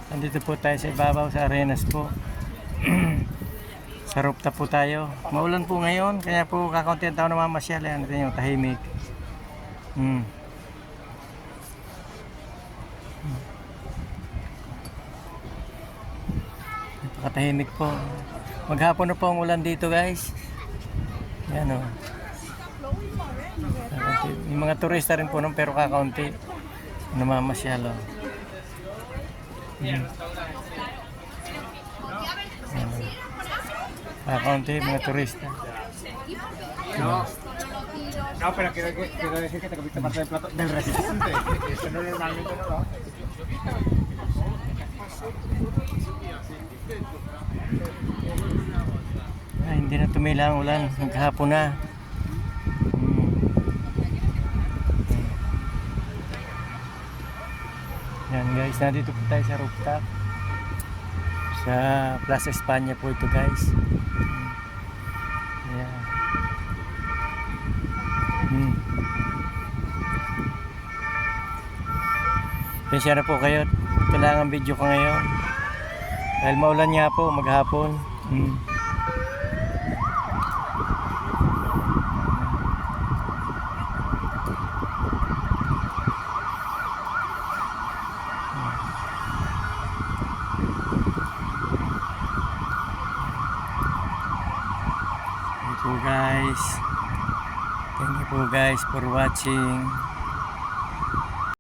Nandito po tayo sa ibabaw sa Arenas po. Sa rooftop po tayo. Maulan po ngayon, kaya po kakaunti ang tao na mamasyal. Ayan, natin yung tahimik. Napakatahimik po. Maghapon na po ang ulan dito, guys. Yan o. Yung mga turista rin po nun, pero kakaunti. Namamasyal o. Kakaunti, mga turista. No, pero quiero decir que te comiste parte del plato del recipiente. Eso no normalmente no lo hace. Ay, hindi na tumila ang ulan. Naghapon na. Yan guys, nandito po tayo sa rooftop. Sa Plaza España po ito guys. Yan. Pensya na po kayo. Kailangan video ko ngayon. Dahil maulan nga po maghapon. Thank you guys for watching.